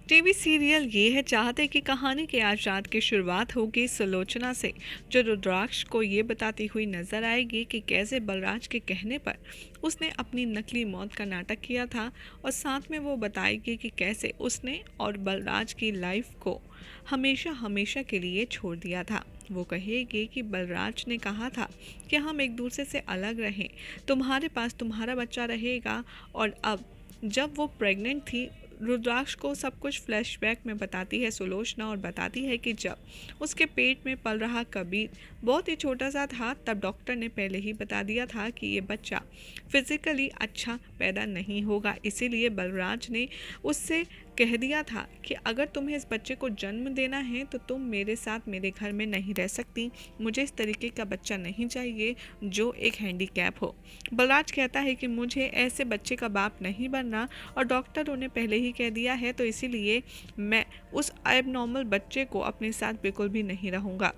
TV serial ये है चाहते कि कहानी के आज रात की शुरुआत होगी सुलोचना से, जो रुद्राक्ष को ये बताती हुई नजर आएगी कि कैसे बलराज के कहने पर उसने अपनी नकली मौत का नाटक किया था, और साथ में वो बताएगी कि कैसे उसने और बलराज की लाइफ को हमेशा हमेशा के लिए छोड़ दिया था। वो कहेगी कि बलराज ने कहा था कि हम एक दूसरे से अलग रहें, तुम्हारे पास तुम्हारा बच्चा रहेगा। और अब जब वो प्रेग्नेंट थी, रुद्राक्ष को सब कुछ फ्लैशबैक में बताती है सुलोचना, और बताती है कि जब उसके पेट में पल रहा कबीर बहुत ही छोटा सा था, तब डॉक्टर ने पहले ही बता दिया था कि ये बच्चा फिजिकली अच्छा पैदा नहीं होगा। इसीलिए बलराज ने उससे कह दिया था कि अगर तुम्हें इस बच्चे को जन्म देना है तो तुम मेरे साथ मेरे घर में नहीं रह सकती, मुझे इस तरीके का बच्चा नहीं चाहिए जो एक हैंडीकैप हो। बलराज कहता है कि मुझे ऐसे बच्चे का बाप नहीं बनना, और डॉक्टरों ने पहले ही कह दिया है, तो इसीलिए मैं उस एबनॉर्मल बच्चे को अपने साथ बिल्कुल भी नहीं रहूँगा।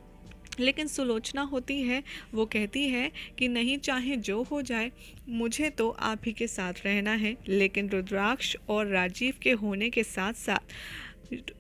लेकिन सुलोचना होती है, वो कहती है कि नहीं, चाहे जो हो जाए मुझे तो आप ही के साथ रहना है। लेकिन रुद्राक्ष और राजीव के होने के साथ साथ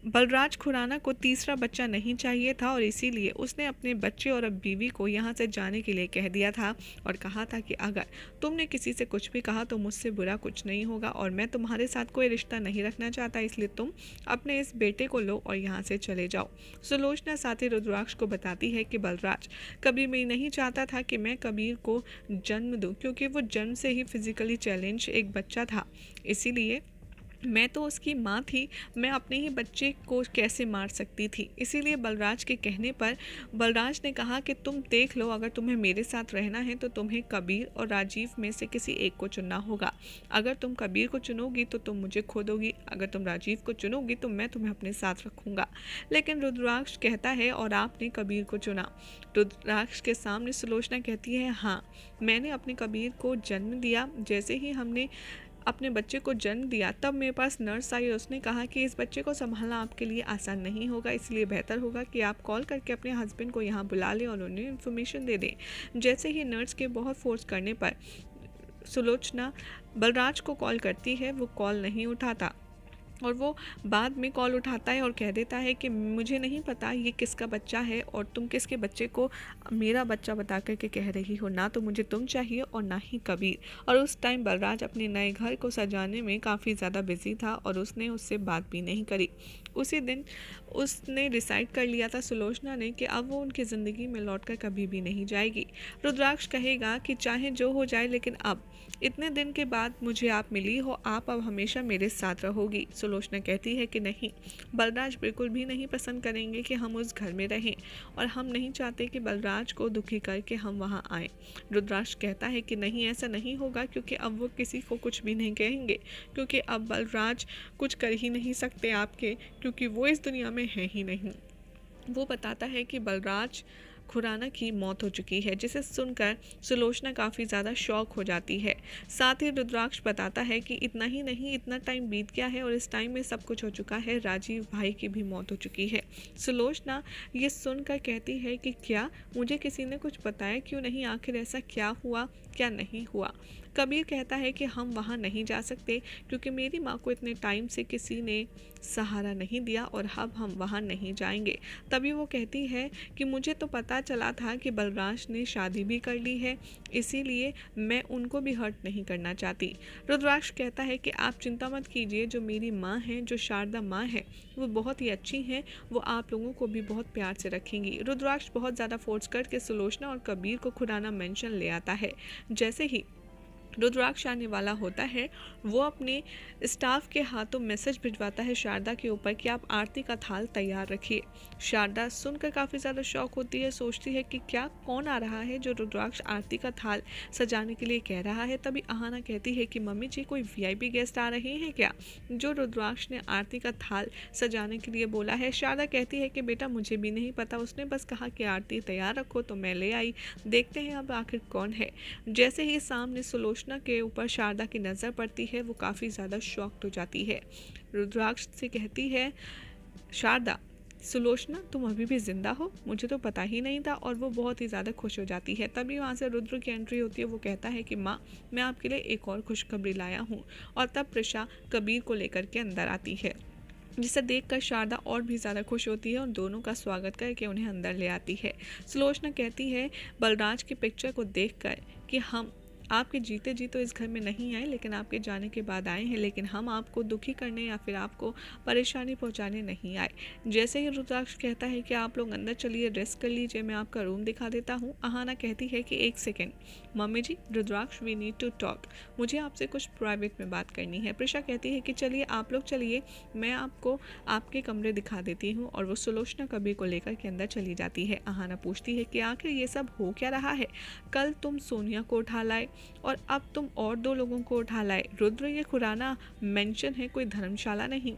बलराज खुराना को तीसरा बच्चा नहीं चाहिए था, और इसीलिए उसने अपने बच्चे और अब बीवी को यहाँ से जाने के लिए कह दिया था, और कहा था कि अगर तुमने किसी से कुछ भी कहा तो मुझसे बुरा कुछ नहीं होगा, और मैं तुम्हारे साथ कोई रिश्ता नहीं रखना चाहता, इसलिए तुम अपने इस बेटे को लो और यहाँ से चले जाओ। सुलोचना साथ ही रुद्राक्ष को बताती है कि बलराज कभी भी नहीं चाहता था कि मैं कबीर को जन्म दूँ, क्योंकि वो जन्म से ही फिजिकली चैलेंज एक बच्चा था। इसीलिए मैं तो उसकी माँ थी, मैं अपने ही बच्चे को कैसे मार सकती थी। इसीलिए बलराज के कहने पर बलराज ने कहा कि तुम देख लो, अगर तुम्हें मेरे साथ रहना है तो तुम्हें कबीर और राजीव में से किसी एक को चुनना होगा। अगर तुम कबीर को चुनोगी तो तुम मुझे खो दोगी, अगर तुम राजीव को चुनोगी तो मैं तुम्हें अपने साथ रखूँगा। लेकिन रुद्राक्ष कहता है और आपने कबीर को चुना। रुद्राक्ष के सामने सुलोचना कहती है, हाँ, मैंने अपने कबीर को जन्म दिया। जैसे ही हमने अपने बच्चे को जन्म दिया तब मेरे पास नर्स आई, और उसने कहा कि इस बच्चे को संभालना आपके लिए आसान नहीं होगा, इसलिए बेहतर होगा कि आप कॉल करके अपने हस्बैंड को यहाँ बुला लें और उन्हें इन्फॉर्मेशन दे दें। जैसे ही नर्स के बहुत फोर्स करने पर सुलोचना बलराज को कॉल करती है, वो कॉल नहीं उठाता, और वो बाद में कॉल उठाता है और कह देता है कि मुझे नहीं पता ये किसका बच्चा है, और तुम किसके बच्चे को मेरा बच्चा बता करके कह रही हो, ना तो मुझे तुम चाहिए और ना ही कबीर। और उस टाइम बलराज अपने नए घर को सजाने में काफ़ी ज़्यादा बिजी था, और उसने उससे बात भी नहीं करी। उसी दिन उसने डिसाइड कर लिया था सुलोचना ने कि अब वो उनकी ज़िंदगी में लौटकर कभी भी नहीं जाएगी। रुद्राक्ष कहेगा कि चाहे जो हो जाए, लेकिन अब इतने दिन के बाद मुझे आप मिली हो, आप अब हमेशा मेरे साथ रहोगी। सुलोचना कहती है कि नहीं, बलराज बिल्कुल भी नहीं पसंद करेंगे कि हम उस घर में रहें, और हम नहीं चाहते कि बलराज को दुखी करके हम वहाँ आएँ। रुद्राक्ष कहता है कि नहीं, ऐसा नहीं होगा, क्योंकि अब वो किसी को कुछ भी नहीं कहेंगे, क्योंकि अब बलराज कुछ कर ही नहीं सकते आपके, क्योंकि वो इस दुनिया में है ही नहीं। वो बताता है कि बलराज खुराना की मौत हो चुकी है, जिसे सुनकर सुलोचना काफ़ी ज़्यादा शॉक हो जाती है। साथ ही रुद्राक्ष बताता है कि इतना ही नहीं, इतना टाइम बीत गया है और इस टाइम में सब कुछ हो चुका है, राजीव भाई की भी मौत हो चुकी है। सुलोचना ये सुनकर कहती है कि क्या मुझे किसी ने कुछ बताया क्यों नहीं, आखिर ऐसा क्या हुआ क्या नहीं हुआ। कबीर कहता है कि हम वहाँ नहीं जा सकते, क्योंकि मेरी माँ को इतने टाइम से किसी ने सहारा नहीं दिया, और अब हम वहाँ नहीं जाएंगे। तभी वो कहती है कि मुझे तो पता चला था कि बलराज ने शादी भी कर ली है, इसीलिए मैं उनको भी हर्ट नहीं करना चाहती। रुद्राक्ष कहता है कि आप चिंता मत कीजिए, जो मेरी माँ है, जो शारदा माँ है, वो बहुत ही अच्छी हैं, वो आप लोगों को भी बहुत प्यार से रखेंगी। रुद्राक्ष बहुत ज़्यादा फोर्स करके सुलोचना और कबीर को खुराना मेंशन ले आता है। जैसे ही रुद्राक्ष आने वाला होता है, वो अपने स्टाफ के हाथों मैसेज भिजवाता है शारदा के ऊपर कि आप आरती का थाल तैयार रखिए। शारदा सुनकर काफ़ी ज़्यादा शॉक होती है, सोचती है कि क्या कौन आ रहा है जो रुद्राक्ष आरती का थाल सजाने के लिए कह रहा है। तभी आहाना कहती है कि मम्मी जी, कोई वीआईपी गेस्ट आ रहे हैं क्या, जो रुद्राक्ष ने आरती का थाल सजाने के लिए बोला है। शारदा कहती है कि बेटा मुझे भी नहीं पता, उसने बस कहा कि आरती तैयार रखो तो मैं ले आई, देखते हैं अब आखिर कौन है। जैसे ही सामने सुलोचना के ऊपर शारदा की नज़र पड़ती है, वो काफ़ी ज़्यादा शॉक्ड हो जाती है। रुद्राक्ष से कहती है शारदा सुलोचना, तुम अभी भी जिंदा हो? मुझे तो पता ही नहीं था। और वो बहुत ही ज़्यादा खुश हो जाती है। तभी वहाँ से रुद्र की एंट्री होती है। वो कहता है कि माँ, मैं आपके लिए एक और खुशखबरी लाया हूँ। और तब प्रिशा कबीर को लेकर के अंदर आती है, जिसे देखकर शारदा और भी ज़्यादा खुश होती है और दोनों का स्वागत करके उन्हें अंदर ले आती है। सुलोचना कहती है बलराज की पिक्चर को देखकर कि हम आपके जीते जी तो इस घर में नहीं आए, लेकिन आपके जाने के बाद आए हैं, लेकिन हम आपको दुखी करने या फिर आपको परेशानी पहुंचाने नहीं आए। जैसे ही रुद्राक्ष कहता है कि आप लोग अंदर चलिए, रेस्ट कर लीजिए, मैं आपका रूम दिखा देता हूँ, अहाना कहती है कि एक second mummy ji, Rudraksh, we need to talk, मुझे आपसे कुछ प्राइवेट में बात करनी है। प्रिशा कहती है कि चलिए आप लोग चलिए, मैं आपको आपके कमरे दिखा देती हूँ। और वो सुलोचना कबीर को लेकर के अंदर चली जाती है। अहाना पूछती है कि आखिर ये सब हो क्या रहा है? कल तुम सोनिया को उठा लाए और अब तुम और 2 लोगों को उठा लाए। रुद्र, ये खुराना मेंशन है, कोई धर्मशाला नहीं।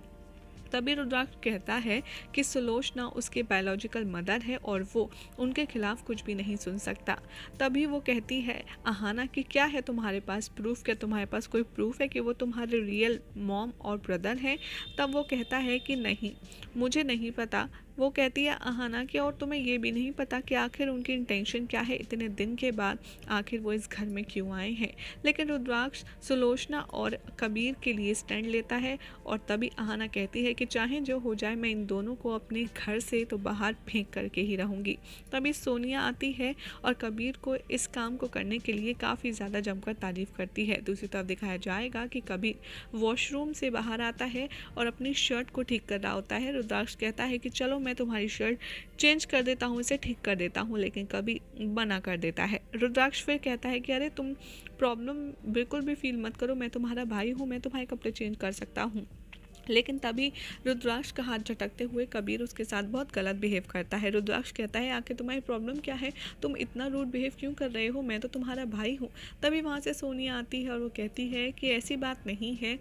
तभी रुद्राक्ष कहता है कि सुलोचना उसके बायोलॉजिकल मदर है और वो उनके खिलाफ कुछ भी नहीं सुन सकता। तभी वो कहती है अहाना कि क्या है तुम्हारे पास प्रूफ? क्या तुम्हारे पास कोई प्रूफ है कि वो तुम्हारे रियल मॉम और ब्रदर हैं? तब वो कहता है कि नहीं, मुझे नहीं पता। वो कहती है अहाना कि और तुम्हें ये भी नहीं पता कि आखिर उनकी इंटेंशन क्या है, इतने दिन के बाद आखिर वो इस घर में क्यों आए हैं। लेकिन रुद्राक्ष सुलोचना और कबीर के लिए स्टैंड लेता है। और तभी अहाना कहती है कि चाहे जो हो जाए, मैं इन दोनों को अपने घर से तो बाहर फेंक करके ही रहूँगी। तभी सोनिया आती है और कबीर को इस काम को करने के लिए काफ़ी ज़्यादा जमकर तारीफ़ करती है। दूसरी तरफ दिखाया जाएगा कि कबीर वॉशरूम से बाहर आता है और अपनी शर्ट को ठीक कर रहा होता है। रुद्राक्ष कहता है कि चलो मैं तुम्हारी शर्ट चेंज कर देता हूँ, इसे ठीक कर देता हूँ, लेकिन कभी मना कर देता है। रुद्राक्ष फिर कहता है कि अरे तुम प्रॉब्लम बिल्कुल भी फील मत करो, मैं तुम्हारा भाई हूँ, मैं तुम्हारे कपड़े चेंज कर सकता हूँ। लेकिन तभी रुद्राक्ष का हाथ झटकते हुए कबीर उसके साथ बहुत गलत बिहेव करता है। रुद्राक्ष कहता है आखिर तुम्हारी प्रॉब्लम क्या है? तुम इतना रूड बिहेव क्यों कर रहे हो? मैं तो तुम्हारा भाई हूँ। तभी वहाँ से सोनिया आती है और वो कहती है कि ऐसी बात नहीं है,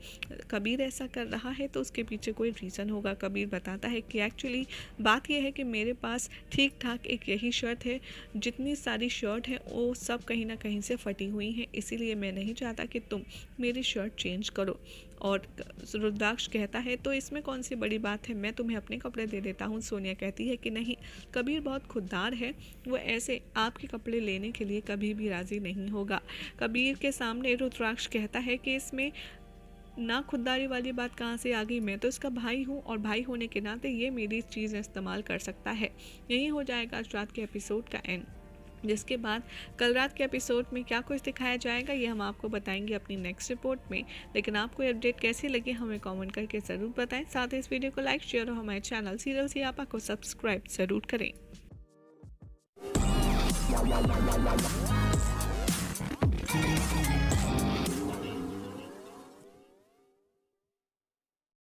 कबीर ऐसा कर रहा है तो उसके पीछे कोई रीज़न होगा। कबीर बताता है कि एक्चुअली बात यह है कि मेरे पास ठीक ठाक एक यही शर्ट है, जितनी सारी शर्ट है वो सब कहीं ना कहीं से फटी हुई हैं, इसीलिए मैं नहीं चाहता कि तुम मेरी शर्ट चेंज करो। और रुद्राक्ष कहता है तो इसमें कौन सी बड़ी बात है, मैं तुम्हें अपने कपड़े दे देता हूँ। सोनिया कहती है कि नहीं, कबीर बहुत खुददार है, वो ऐसे आपके कपड़े लेने के लिए कभी भी राज़ी नहीं होगा। कबीर के सामने रुद्राक्ष कहता है कि इसमें ना खुददारी वाली बात कहाँ से आ गई, मैं तो इसका भाई हूँ और भाई होने के नाते ये मेरी चीज़ इस्तेमाल कर सकता है। यही हो जाएगा आज रात के एपिसोड का एंड, जिसके बाद कल रात के एपिसोड में क्या कुछ दिखाया जाएगा ये हम आपको बताएंगे अपनी नेक्स्ट रिपोर्ट में। लेकिन आपको ये अपडेट कैसी लगी हमें कमेंट करके ज़रूर बताएं। साथ ही इस वीडियो को लाइक, शेयर और हमारे चैनल सीरियल सियापा को सब्सक्राइब ज़रूर करें।